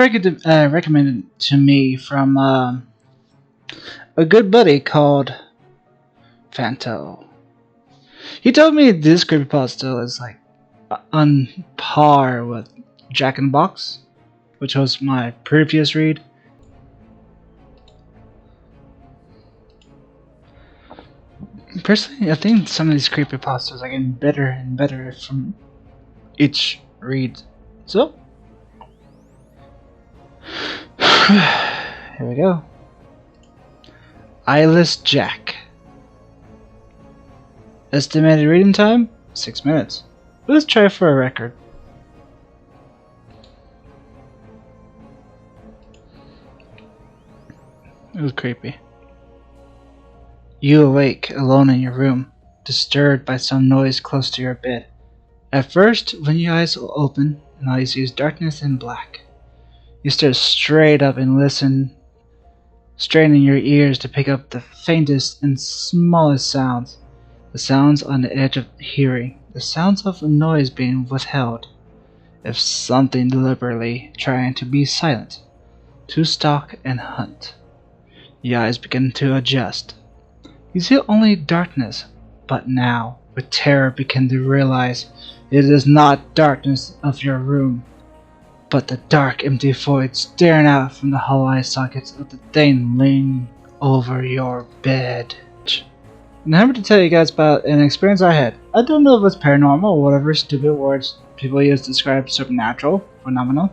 recommended to me from a good buddy called Fanto. He told me this creepypasta is like on par with Jack in the Box, which was my previous read. Personally, I think some of these creepypastas are getting better and better from each read. So, here we go. Eyeless Jack. Estimated reading time, 6 minutes. Let's try for a record. It was creepy. You awake alone in your room, disturbed by some noise close to your bed. At first, when your eyes open, all you see is darkness and black. You stare straight up and listen, straining your ears to pick up the faintest and smallest sounds. The sounds on the edge of hearing, the sounds of a noise being withheld, if something deliberately trying to be silent, to stalk and hunt. Your eyes begin to adjust. You see only darkness, but now, with terror, begin to realize it is not darkness of your room, but the dark, empty void staring out from the hollow eye sockets of the thing leaning over your bed. And I remember to tell you guys about an experience I had. I don't know if it's paranormal or whatever stupid words people use to describe supernatural phenomenon,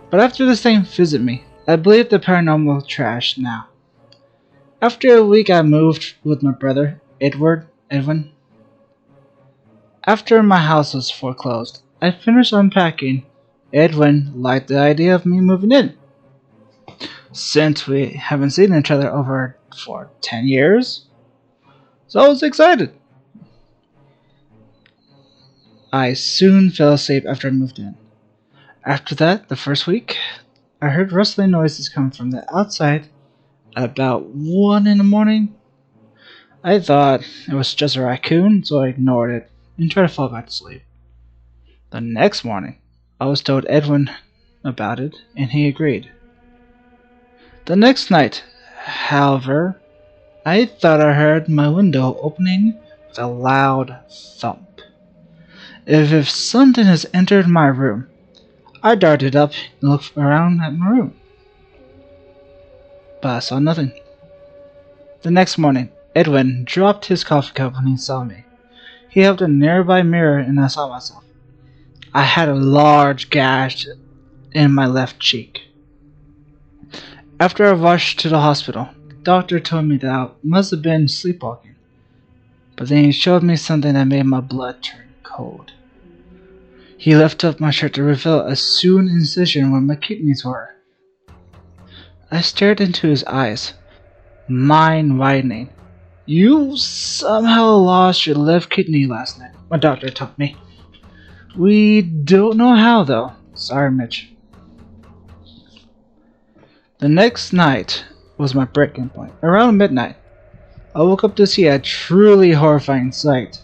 but after this thing visited me, I believe the paranormal trash now. After a week, I moved with my brother, Edwin. After my house was foreclosed, I finished unpacking. Edwin liked the idea of me moving in. Since we haven't seen each other for 10 years, so I was excited. I soon fell asleep after I moved in. After that, the first week, I heard rustling noises coming from the outside. At about 1 in the morning, I thought it was just a raccoon, so I ignored it and tried to fall back to sleep. The next morning, I was told Edwin about it, and he agreed. The next night, however, I thought I heard my window opening with a loud thump. If something has entered my room, I darted up and looked around at my room, but I saw nothing. The next morning, Edwin dropped his coffee cup when he saw me. He held a nearby mirror and I saw myself. I had a large gash in my left cheek. After I rushed to the hospital, the doctor told me that I must have been sleepwalking. But then he showed me something that made my blood turn cold. He lifted up my shirt to reveal a sewn incision where my kidneys were. I stared into his eyes, mind widening. You somehow lost your left kidney last night, my doctor told me. We don't know how though. Sorry, Mitch. The next night was my breaking point. Around midnight, I woke up to see a truly horrifying sight.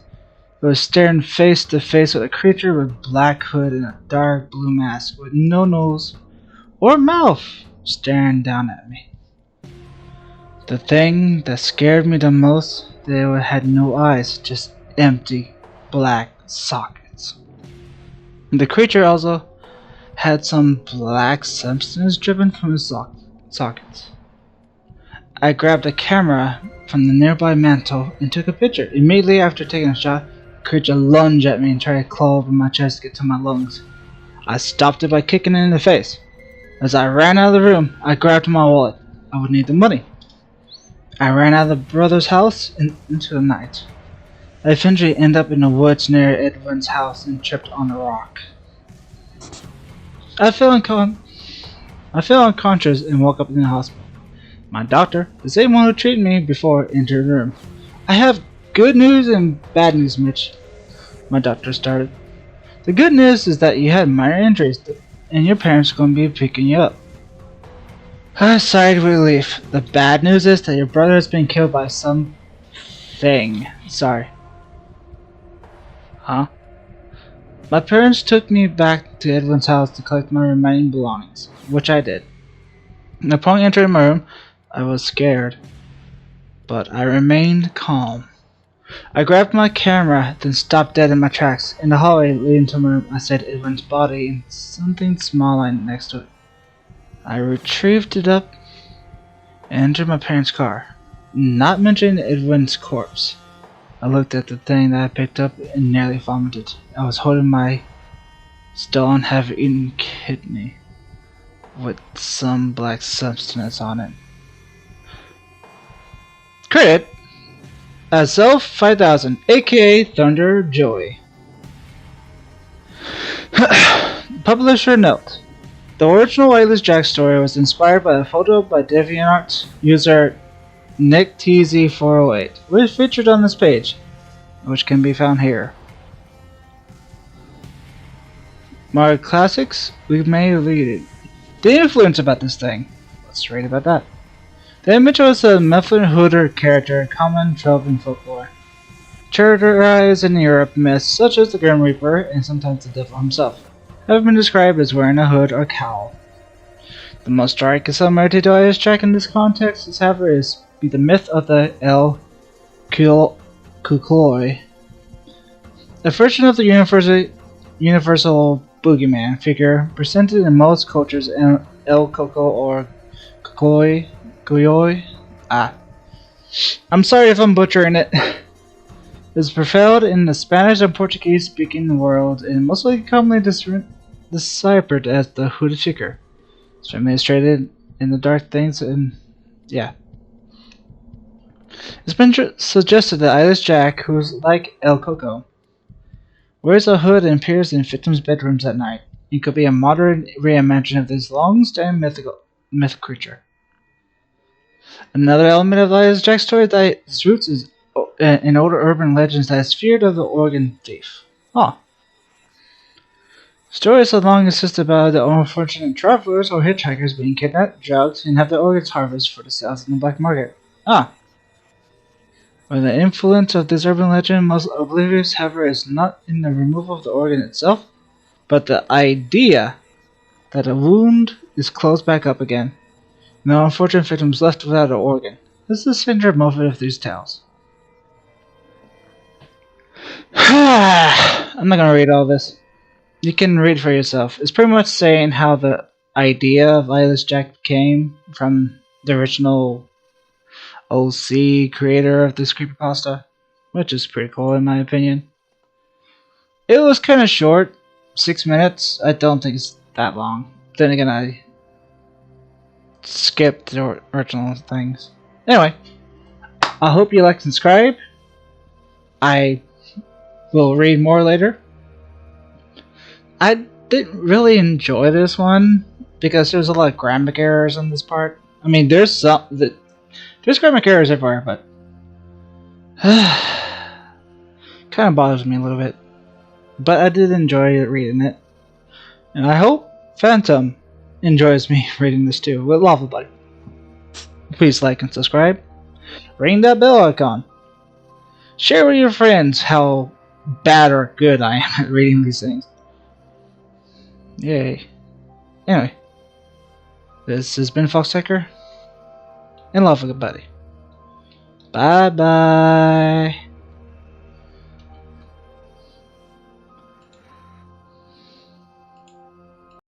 I was staring face to face with a creature with black hood and a dark blue mask with no nose or mouth staring down at me. The thing that scared me the most, they had no eyes, just empty black sockets. The creature also had some black substance dripping from his sockets. I grabbed a camera from the nearby mantle and took a picture. Immediately after taking a shot, the creature lunged at me and tried to claw over my chest to get to my lungs. I stopped it by kicking it in the face. As I ran out of the room, I grabbed my wallet. I would need the money. I ran out of the brother's house and into the night. I eventually ended up in the woods near Edwin's house and tripped on a rock. I fell unconscious and woke up in the hospital. My doctor, the same one who treated me before, entered the room. I have good news and bad news, Mitch. My doctor started. The good news is that you had minor injuries and your parents are going to be picking you up. I sighed with relief. The bad news is that your brother has been killed by some thing. Sorry. Huh? My parents took me back to Edwin's house to collect my remaining belongings, which I did. Upon entering my room, I was scared, but I remained calm. I grabbed my camera, then stopped dead in my tracks. In the hallway leading to my room, I saw Edwin's body and something small lying next to it. I retrieved it up and entered my parents' car, not mentioning Edwin's corpse. I looked at the thing that I picked up and nearly vomited. I was holding my still half-eaten kidney with some black substance on it. Credit as Self 5000, aka Thunder Joey. Publisher note: the original Eyeless Jack story was inspired by a photo by DeviantArt user NickTZ408, which is featured on this page, which can be found here. Mario Classics, we may read it. The influence about this thing. Let's read about that. The image was a Mifflin Hooter character, a common trope in folklore. Characterized in Europe, myths such as the Grim Reaper and sometimes the devil himself have been described as wearing a hood or cowl. The most striking similarity to Eyeless Jack in this context is, however, is the myth of the El Cucuy, a version of the universal boogeyman figure presented in most cultures. El Coco or Cuyoy. I'm sorry if I'm butchering it. Is prevailed in the Spanish and Portuguese speaking world and mostly commonly deciphered as the hooded figure. It's administrated in the dark things and yeah. It's been suggested that Eyeless Jack, who's like El Coco, wears a hood and appears in victims' bedrooms at night. He could be a modern reimagining of this long-standing myth creature. Another element of the Eyeless Jack story that its roots is in older urban legends that is feared of the organ thief. Stories have long existed about the unfortunate travelers or hitchhikers being kidnapped, drugged, and have their organs harvested for the sales in the black market. Where the influence of this urban legend most oblivious, however, is not in the removal of the organ itself, but the idea that a wound is closed back up again, and the unfortunate victims left without an organ. This is the central motive of these tales. I'm not gonna read all this. You can read for yourself. It's pretty much saying how the idea of Eyeless Jack came from the original OC creator of this creepypasta, which is pretty cool in my opinion. It was kind of short, 6 minutes. I don't think it's that long. Then again, I skipped the original things. Anyway, I hope you like and subscribe. I will read more later. I didn't really enjoy this one because there's a lot of grammar errors on this part. I mean, there's grammar errors everywhere, but kind of bothers me a little bit. But I did enjoy reading it, and I hope Phantom enjoys me reading this too. With love, buddy. Please like and subscribe. Ring that bell icon. Share with your friends how bad or good I am at reading these things. Yay. Anyway, this has been Foxhacker, and love, buddy. Bye bye.